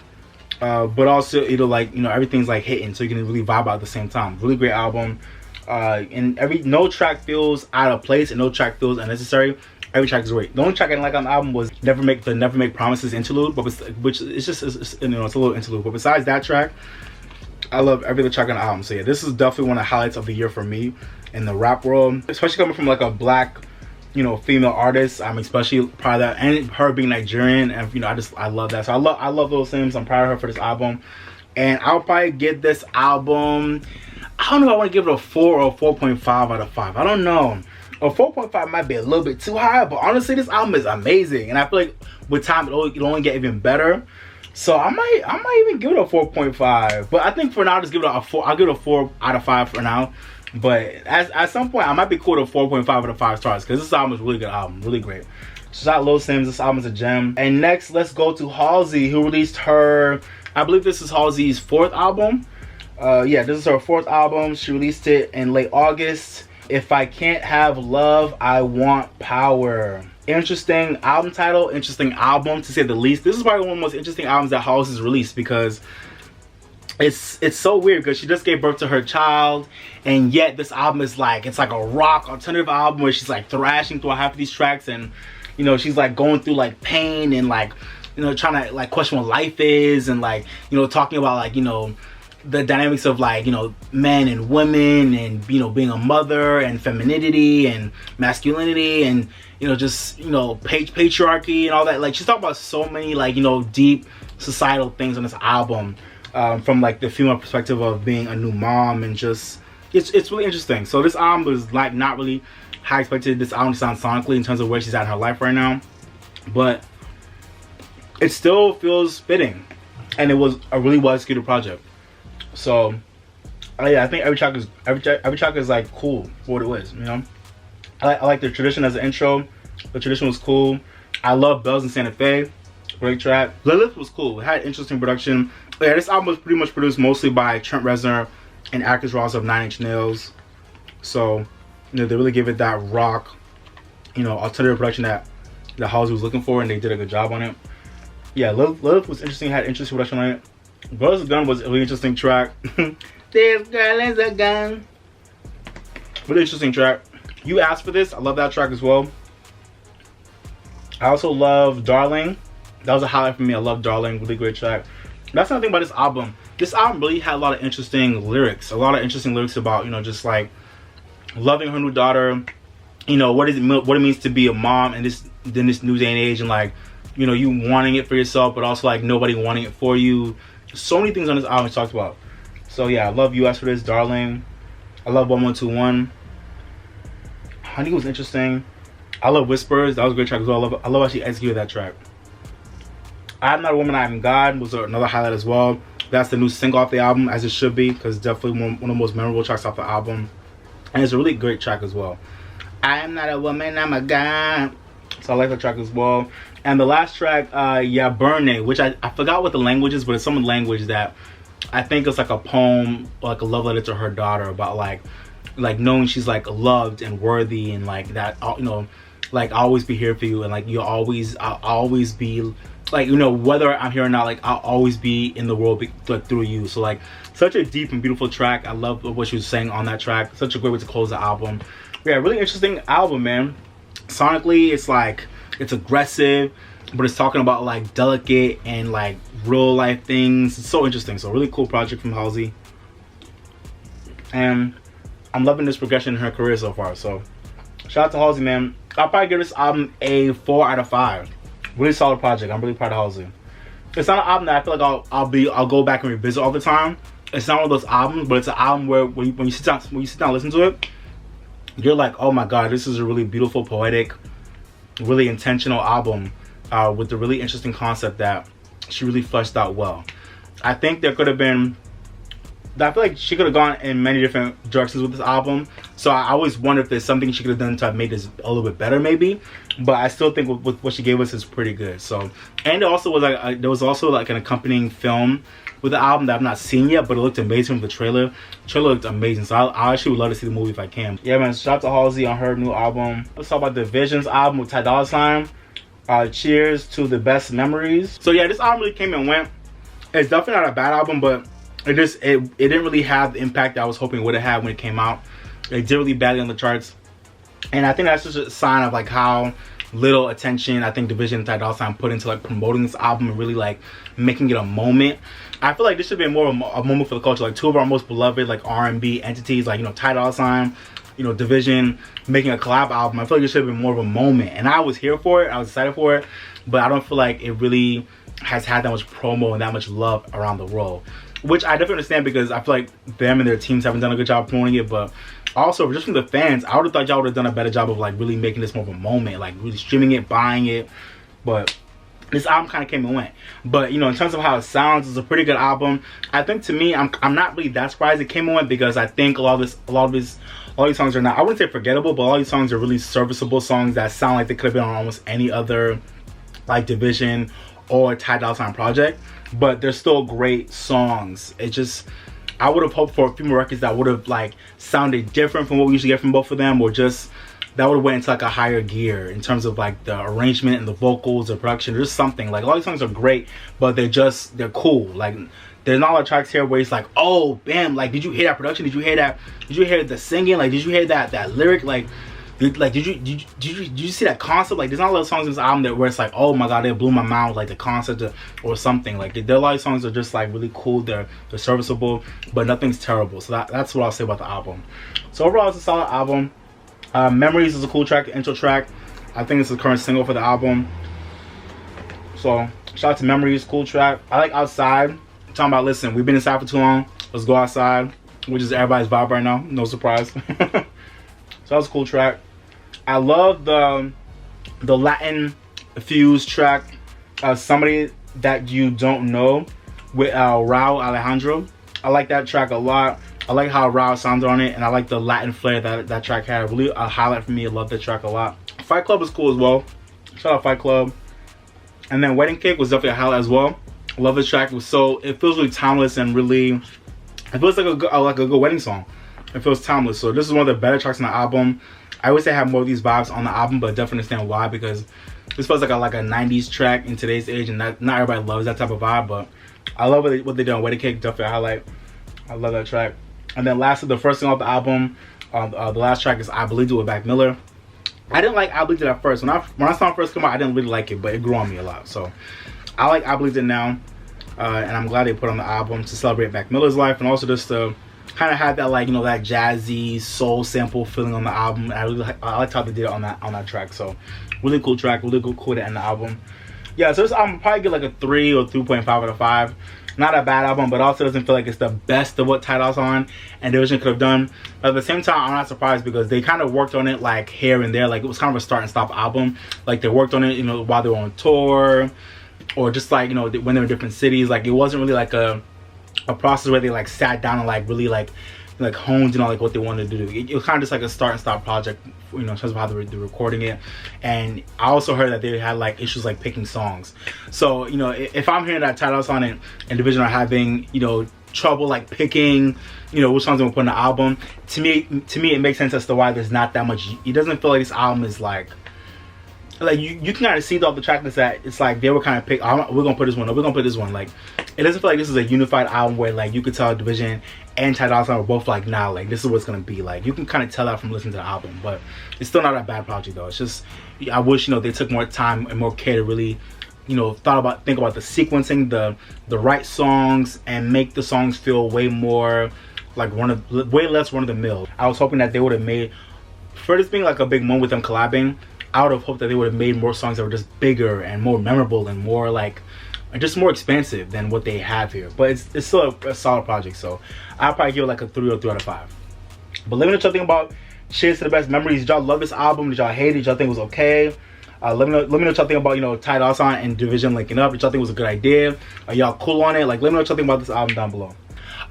but also it'll, like, you know, everything's like hitting, so you can really vibe out at the same time. Really great album. And no track feels out of place and no track feels unnecessary. Every track is great. The only track I didn't like on the album was Never Make Promises interlude, but which it's just, you know, it's a little interlude. But besides that track, I love every other track on the album. So yeah, this is definitely one of the highlights of the year for me in the rap world, especially coming from like a black, you know, female artist. I'm especially proud of that, and her being Nigerian, and you know, I love that. So I love those things. I'm proud of her for this album, and I'll probably give this album, I don't know if I want to give it a 4 or a 4.5 out of 5. I don't know. A 4.5 might be a little bit too high, but honestly, this album is amazing, and I feel like with time it'll only get even better. So I might even give it a 4.5. But I think for now, just give it a 4. I'll give it a 4 out of 5 for now. But at some point, I might be cool to 4.5 out of 5 stars, because this album is a really good album, really great. Shout out Lil Simz. This album is a gem. And next, let's go to Halsey, who released her, I believe this is Halsey's 4th album. Yeah, this is her 4th album. She released it in late August. If I Can't Have Love, I Want Power. Interesting album title, interesting album to say the least. This is probably one of the most interesting albums that Halsey's released, because it's so weird, because she just gave birth to her child, and yet this album is like, it's like a rock alternative album where she's like thrashing through half of these tracks, and you know, she's like going through like pain and like, you know, trying to like question what life is, and like, you know, talking about like, you know, the dynamics of like, you know, men and women, and you know, being a mother, and femininity and masculinity, and you know, just, you know, patriarchy and all that. Like, she's talking about so many like, you know, deep societal things on this album, from like the female perspective of being a new mom, and just it's really interesting. So this album was like not really how I expected this album to sound sonically in terms of where she's at in her life right now, but it still feels fitting, and it was a really well executed project. So yeah, I think every track is like cool for what it was, you know. I like the tradition as an intro. The tradition was cool. I love Bells in Santa Fe. Great track. Lilith was cool. It had interesting production. Yeah, this album was pretty much produced mostly by Trent Reznor and Atticus Ross of 9 Inch Nails. So, you know, they really give it that rock, you know, alternative production that Halsey was looking for, and they did a good job on it. Yeah, Lilith was interesting. Had interesting production on it. Girl is a Gun was a really interesting track. This girl is a gun. Really interesting track. You Asked for This, I love that track as well. I also love Darling. That was a highlight for me. I love Darling, really great track. That's another thing about this album. This album really had a lot of interesting lyrics. A lot of interesting lyrics about, you know, just like loving her new daughter, you know, what it means to be a mom in this new day and age, and like, you know, you wanting it for yourself, but also like nobody wanting it for you. So many things on this album we talked about. So yeah, I love You Asked for This, Darling. I love 1121. Honey was interesting. I love Whispers. That was a great track as well. I love how she executed that track. I'm Not a Woman, I Am God was another highlight as well. That's the new single off the album, as it should be, because definitely one of the most memorable tracks off the album. And it's a really great track as well. I Am Not a Woman, I'm a God. So I like that track as well. And the last track, Yebba, which I forgot what the language is, but it's some language that I think it's like a poem, like a love letter to her daughter, about like knowing she's like loved and worthy, and like that, you know, like I'll always be here for you, and like I'll always be like, you know, whether I'm here or not, like I'll always be in the world through you. So like, such a deep and beautiful track. I love what she was saying on that track. Such a great way to close the album. Yeah, really interesting album, man. Sonically, it's like, it's aggressive, but it's talking about like delicate and like real life things. It's so interesting. So really cool project from Halsey, and I'm loving this progression in her career so far. So shout out to Halsey, man. I'll probably give this album a 4 out of 5. Really solid project. I'm really proud of Halsey. It's not an album that I feel like I'll go back and revisit all the time. It's not one of those albums, but it's an album where when you sit down and listen to it, you're like, oh my god, this is a really beautiful, poetic, really intentional album with a really interesting concept that she really fleshed out well. I think there could have been, I feel like she could have gone in many different directions with this album. So I always wonder if there's something she could have done to have made this a little bit better, maybe. But I still think with what she gave us is pretty good. So, and it also was like there was also like an accompanying film with the album that I've not seen yet, but it looked amazing from the trailer. The trailer looked amazing, so I actually would love to see the movie if I can. Yeah, man, shout out to Halsey on her new album. Let's talk about Dvsn's album with Dolla Sign. Cheers to the Best Memories. So yeah, this album really came and went. It's definitely not a bad album, but it didn't really have the impact that I was hoping it would have had when it came out. It did really badly on the charts, and I think that's just a sign of like how little attention I think Dvsn and Dolla Sign put into like promoting this album and really like making it a moment. I feel like this should be more of a moment for the culture. Like two of our most beloved like R&B entities, like, you know, Dolla Sign, you know, Dvsn making a collab album. I feel like it should have been more of a moment, and I was here for it. I was excited for it, but I don't feel like it really has had that much promo and that much love around the world, which I definitely understand, because I feel like them and their teams haven't done a good job promoting it. But also, just from the fans, I would have thought y'all would have done a better job of like really making this more of a moment, like really streaming it, buying it. But this album kind of came and went. But, you know, in terms of how it sounds, it's a pretty good album. I think, to me, I'm not really that surprised it came and went, because I think all these songs are not, I wouldn't say forgettable, but all these songs are really serviceable songs that sound like they could have been on almost any other like Dvsn or Dolla Sign project. But they're still great songs. It just, I would have hoped for a few more records that would have like sounded different from what we usually get from both of them, or just that would have went into like a higher gear in terms of like the arrangement and the vocals, the production. There's something like, all these songs are great, but they're cool. Like, there's not a lot of tracks here where it's like, oh bam, like, did you hear that production? Did you hear that? Did you hear the singing? Like, did you hear that lyric? Like, did you see that concept? Like, there's not a lot of songs in this album that where it's like, oh my god, they blew my mind, like the concept or something. Like, there are a lot of songs that are just like really cool, they're serviceable, but nothing's terrible. So that's what I'll say about the album. So overall, it's a solid album. Memories is a cool track, intro track. I think it's the current single for the album. So shout out to Memories, cool track. I like Outside. I'm talking about, listen, we've been inside for too long, let's go outside, which is everybody's vibe right now, no surprise. So that was a cool track. I love the Latin fused track, Somebody That You Don't Know, with Raul Alejandro. I like that track a lot. I like how Raul sounded on it, and I like the Latin flair that track had. Really a highlight for me. I love that track a lot. Fight Club was cool as well. Shout out Fight Club. And then Wedding Cake was definitely a highlight as well. I love this track. It feels really timeless, and really, it feels like a good wedding song. It feels timeless. So this is one of the better tracks on the album. I wish they had more of these vibes on the album, but definitely understand why, because this feels like a 90s track in today's age, and not everybody loves that type of vibe. But I love what they did on Wedding Cake. Definitely a highlight. I love that track. And then lastly, the first thing off the album, The last track is I Believed It with Mac Miller. I didn't like I Believed It at first. When I saw it first come out, I didn't really like it, but it grew on me a lot. So I like I Believed It now, and I'm glad they put on the album to celebrate Mac Miller's life, and also just to kind of have that, like, you know, that jazzy soul sample feeling on the album. I liked how they did it on that track. So really cool track, really cool to end the album. Yeah, so this album probably get like a 3 or 3.5 out of 5. Not a bad album, but also doesn't feel like it's the best of what Thoughtz and Dvsn could have done. But at the same time, I'm not surprised because they kind of worked on it like here and there. Like, it was kind of a start and stop album. Like, they worked on it, you know, while they were on tour, or just like, you know, when they were in different cities. Like, it wasn't really like a process where they like sat down and like really like honed in on like what they wanted to do. It was kind of just like a start and stop project, you know, in terms of how they're recording it. And I also heard that they had like issues like picking songs. So, you know, if I'm hearing that Thoughtz and Dvsn are having, you know, trouble like picking, you know, which songs they're gonna put in the album, to me it makes sense as to why there's not that much. It doesn't feel like this album is like you can kind of see off the track list that it's like they were kind of pick, we're gonna put this one, or we're gonna put this one. Like, it doesn't feel like this is a unified album where like you could tell Dvsn and Thougz were both like, nah, like this is what it's gonna be. Like, you can kind of tell that from listening to the album, but it's still not a bad project though. It's just, I wish, you know, they took more time and more care to really, you know, think about the sequencing, the right songs, and make the songs feel way more like way less run of the mill. I was hoping that they would have made, for this being like a big moment with them collabing, I would have hoped that they would have made more songs that were just bigger and more memorable and more like, just more expansive than what they have here. But it's still a solid project, so I'll probably give it like a 3 or 3 out of 5. But let me know what y'all think about Cheers to the Best Memories. Did y'all love this album? Did y'all hate it? Did y'all think it was okay? Let me know what y'all think about, you know, Thoughtz and Dvsn linking up. Did y'all think it was a good idea? Are y'all cool on it? Like, let me know what y'all think about this album down below.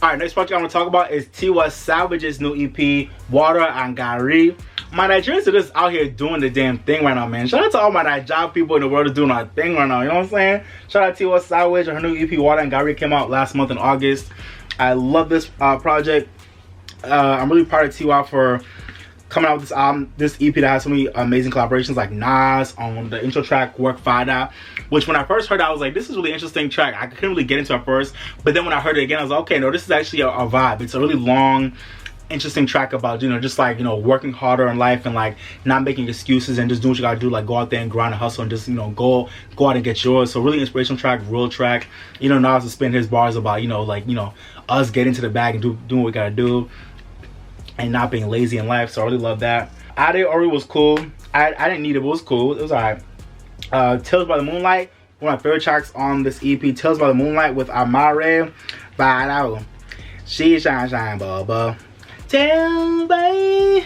Alright, next project I'm gonna talk about is Tiwa Savage's new EP, Water and Garri. My Nigerians are just out here doing the damn thing right now, man. Shout out to all my Nigerian people in the world are doing our thing right now, you know what I'm saying? Shout out to Tiwa Savage. Her new EP, Water and Garri, came out last month in August. I love this project. I'm really proud of Tiwa for coming out with this album, this EP that has so many amazing collaborations, like Nas on the intro track, Work Fada, which when I first heard it, I was like, this is a really interesting track. I couldn't really get into it first, but then when I heard it again, I was like, okay, no, this is actually a vibe. It's a really long, interesting track about, you know, just like, you know, working harder in life and like not making excuses and just doing what you gotta do, like go out there and grind and hustle and just, you know, go out and get yours. So really inspirational track, real track. You know, Nas will spin his bars about, you know, like, you know, us getting to the bag and doing what we gotta do and not being lazy in life. So I really love that. Ade Ori was cool. I didn't need it, but it was cool. It was alright. Tales by the Moonlight, one of my favorite tracks on this EP. Tales by the Moonlight with Amare Bado. She shine bubba. Tales by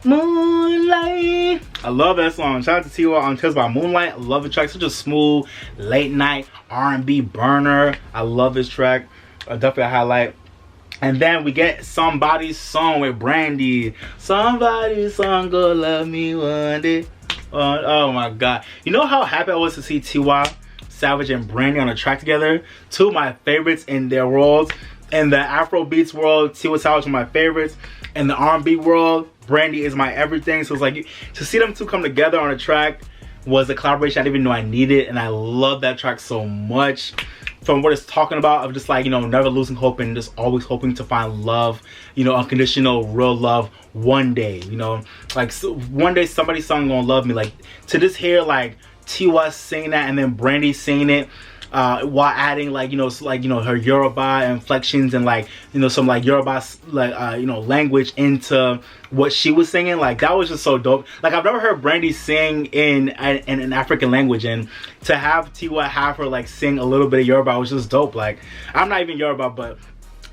Moonlight. I love that song. Shout out to Tiwa on Tales by Moonlight. I love the track. Such a smooth late night R&B burner. I love this track. Definitely a highlight. And then we get Somebody's Song with Brandy. Somebody's song gonna love me one day. Oh my god. You know how happy I was to see Tiwa Savage and Brandy on a track together? Two of my favorites in their worlds. In the Afro beats world, Tiwa Savage is my favorites. In the R&B world, Brandy is my everything. So it's like, to see them two come together on a track was a collaboration I didn't even know I needed. And I love that track so much. From what it's talking about, of just like, you know, never losing hope and just always hoping to find love, you know, unconditional, real love one day, you know, like so one day somebody's song gonna love me. Like, to just hear like Tiwa singing that and then Brandy singing it while adding like, you know, like, you know, her Yoruba inflections and like, you know, some like Yoruba like you know, language into what she was singing. Like, that was just so dope. Like, I've never heard Brandy sing in an African language, and to have Tiwa have her like sing a little bit of Yoruba was just dope. Like, I'm not even Yoruba, but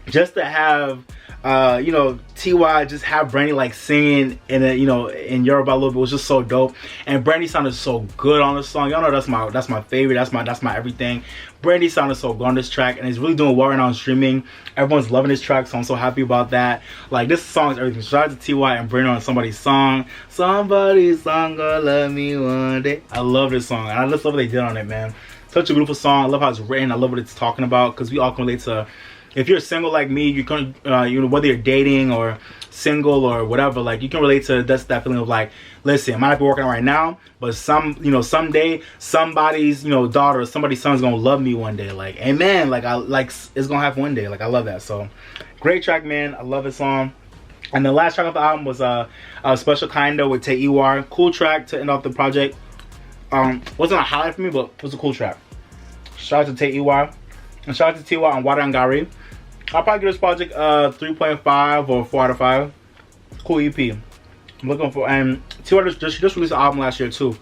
just to have you know, Tiwa just have Brandy like singing in a, you know, in Yoruba a little bit was just so dope. And Brandy sounded so good on the song. Y'all know that's my favorite. That's my everything. Brandy sounded so good on this track, and it's really doing well right now on streaming. Everyone's loving this track, so I'm so happy about that. Like, this song is everything. Shout out to Tiwa and Brandy on Somebody's Song. Somebody's song gonna love me one day. I love this song, and I just love what they did on it, man. Such a beautiful song. I love how it's written. I love what it's talking about, because we all can relate to. If you're single like me, you can, you know, whether you're dating or single or whatever, like, you can relate to that feeling of like, listen, I might not be working right now, but you know, someday somebody's, you know, daughter or somebody's son's gonna love me one day. Like, amen. Like, it's gonna happen one day. Like, I love that. So, great track, man. I love this song. And the last track of the album was a Special Kinda with Tiwa. Cool track to end off the project. Wasn't a highlight for me, but it was a cool track. Shout out to Tiwa. And shout out to Tiwa and Water and Garri. I'll probably give this project a 3.5 or 4 out of 5. Cool EP. I'm looking for, and Tiwa just released an album last year too.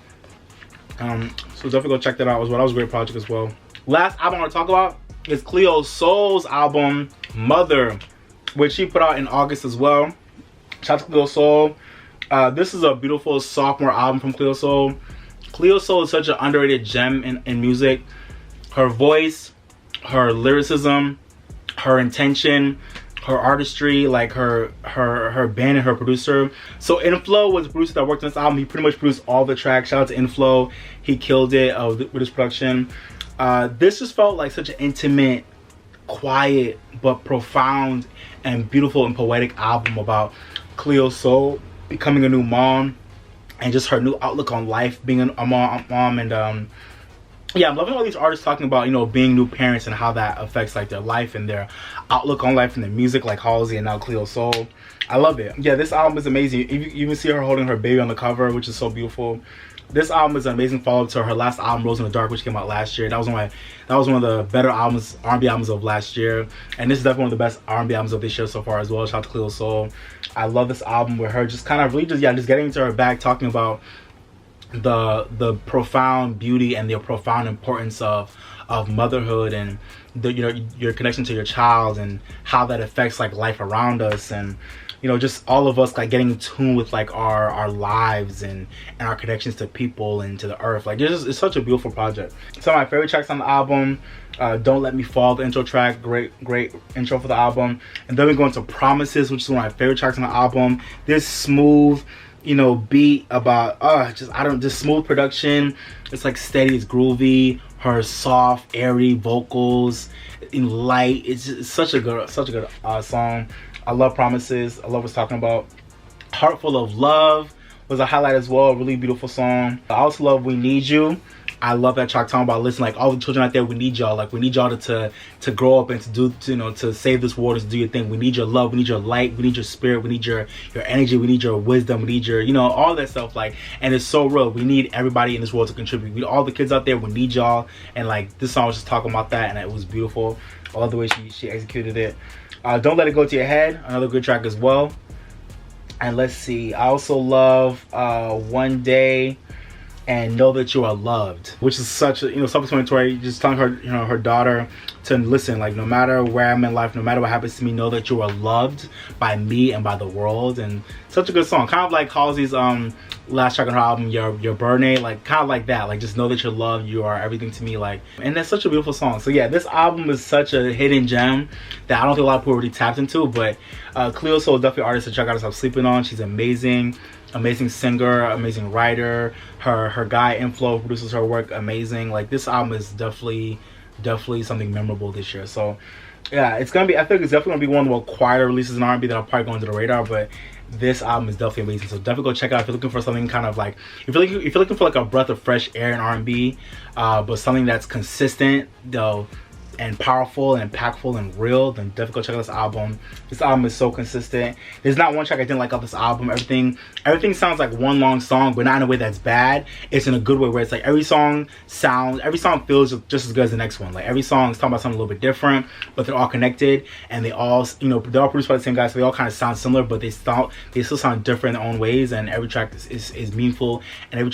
So definitely go check that out as well. That was a great project as well. Last album I want to talk about is Cleo Sol's album Mother, which she put out in August as well. Shout out to Cleo Sol. This is a beautiful sophomore album from Cleo Sol. Cleo Sol is such an underrated gem in music. Her voice, her lyricism, her intention, her artistry, like her band and her producer. So Inflow was the producer that worked on this album. He pretty much produced all the tracks. Shout out to Inflow. He killed it with his production. This just felt like such an intimate, quiet, but profound and beautiful and poetic album about Cleo Sol becoming a new mom and just her new outlook on life, being a mom. And yeah, I'm loving all these artists talking about, you know, being new parents and how that affects like their life and their outlook on life and their music, like Halsey and now Cleo Sol. I love it. Yeah, this album is amazing. You even see her holding her baby on the cover, which is so beautiful. This album is an amazing follow-up to her last album, Rose in the Dark, which came out last year. That was one of the better albums, R&B albums of last year. And this is definitely one of the best R&B albums of this year so far as well. Shout out to Cleo Sol. I love this album with her just kind of really just getting into her bag, talking about the profound beauty and the profound importance of motherhood and your connection to your child and how that affects like life around us, and you know, just all of us like getting in tune with like our lives and our connections to people and to the earth. Like it's such a beautiful project. Some of my favorite tracks on the album, Don't Let Me Fall, the intro track, great intro for the album. And then we go into Promises, which is one of my favorite tracks on the album. This smooth, you know, beat about just smooth production. It's like steady, it's groovy. Her soft, airy vocals in light. It's such a good song. I love Promises. I love what it's talking about. Heart Full of Love was a highlight as well. A really beautiful song. I also love We Need You. I love that track talking about, listen, like all the children out there, we need y'all. Like we need y'all to grow up and to save this world, to do your thing. We need your love, we need your light, we need your spirit, we need your energy, we need your wisdom, we need your, you know, all that stuff. Like, and it's so real. We need everybody in this world to contribute. All the kids out there, we need y'all. And like this song was just talking about that, and it was beautiful. I love the way she executed it. Don't Let It Go to Your Head, another good track as well. And let's see, I also love One Day and Know That You Are Loved, which is such a, you know, self-explanatory, just telling her, you know, her daughter to listen, like no matter where I'm in life, no matter what happens to me, know that you are loved by me and by the world. And such a good song, kind of like Halsey's last track on her album, Your Burning, like kind of like that, like just know that you're loved, you are everything to me, like, and that's such a beautiful song. So yeah, this album is such a hidden gem that I don't think a lot of people really tapped into, but Cleo Sol is definitely an artist to check out. Stop sleeping on. She's amazing singer, amazing writer. Her guy Inflow produces her work amazing. Like this album is definitely something memorable this year. So yeah, it's gonna be, I think it's definitely gonna be one of the quieter releases in R&B that I'll probably go under the radar, but this album is definitely amazing. So definitely go check it out if you're looking for something kind of like, if you're looking for like a breath of fresh air in R&B, but something that's consistent though and powerful and impactful and real, then definitely go check out this album. This album is so consistent. There's not one track I didn't like off this album. Everything sounds like one long song, but not in a way that's bad. It's in a good way where it's like every song feels just as good as the next one. Like every song is talking about something a little bit different, but they're all connected, and they all, you know, they're all produced by the same guys, so they all kind of sound similar, but they still sound different in their own ways, and every track is meaningful, and every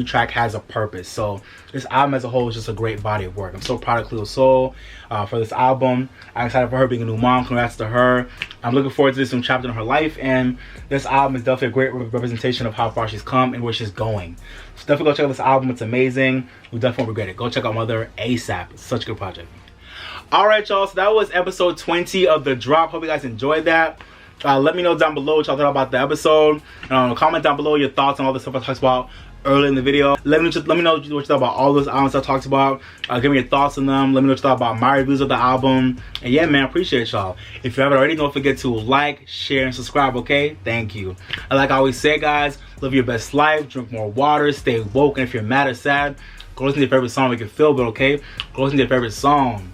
track has a purpose. So this album as a whole is just a great body of work. I'm so proud of Cleo Sol for this album. I'm excited for her being a new mom. Congrats to her. I'm looking forward to this new chapter in her life, and this album is definitely a great representation of how far she's come and where she's going. So definitely go check out this album. It's amazing. You definitely won't regret it. Go check out Mother ASAP. It's such a good project. Alright y'all, so that was episode 20 of The Drop. Hope you guys enjoyed that. Let me know down below what y'all thought about the episode. Comment down below your thoughts on all the stuff I talked about early in the video. Let me know what you thought about all those albums I talked about. Give me your thoughts on them. Let me know what you thought about my reviews of the album. And yeah, man, I appreciate y'all. If you haven't already, don't forget to like, share, and subscribe, okay? Thank you. And like I always say, guys, live your best life, drink more water, stay woke, and if you're mad or sad, go listen to your favorite song, make you feel good, okay? Go listen to your favorite song.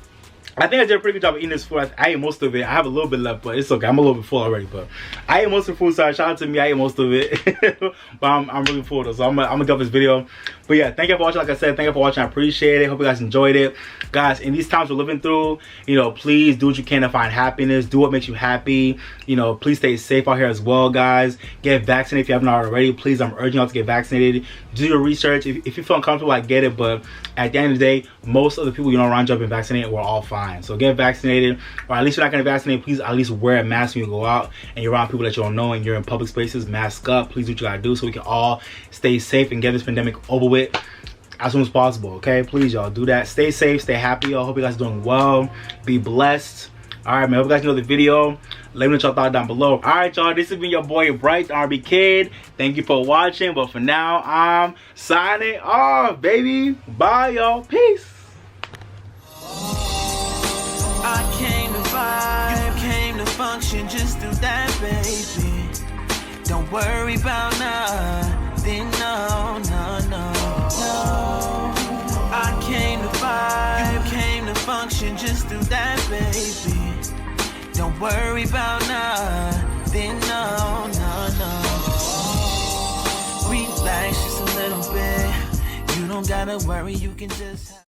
I think I did a pretty good job of eating this food. I ate most of it. I have a little bit left, but it's okay. I'm a little bit full already, but I ate most of the food. So shout out to me. I ate most of it, but I'm really full though. So I'm gonna get off this video. But yeah, thank you for watching. Like I said, thank you for watching. I appreciate it. Hope you guys enjoyed it, guys. In these times we're living through, you know, please do what you can to find happiness. Do what makes you happy. You know, please stay safe out here as well, guys. Get vaccinated if you haven't already. Please, I'm urging y'all to get vaccinated. Do your research. If you feel uncomfortable, I get it, but at the end of the day, most of the people you know around you have been vaccinated. We're all fine. So get vaccinated, or at least you're not gonna vaccinate. Please at least wear a mask when you go out and you're around people that you don't know and you're in public spaces. Mask up. Please do what you gotta do so we can all stay safe and get this pandemic over with as soon as possible. Okay, please y'all do that. Stay safe, stay happy, y'all. Hope you guys are doing well. Be blessed. All right, man. Hope you guys enjoyed the video. Let me know what y'all thought down below. All right, y'all. This has been your boy Bright, the R&B Kid. Thank you for watching. But for now, I'm signing off, baby. Bye, y'all. Peace. I came to vibe, you came to function, just do that, baby. Don't worry about nothing, no, no, no, no. I came to vibe, you came to function, just do that, baby. Don't worry about nothing, no, no, no. Relax just a little bit. You don't gotta worry, you can just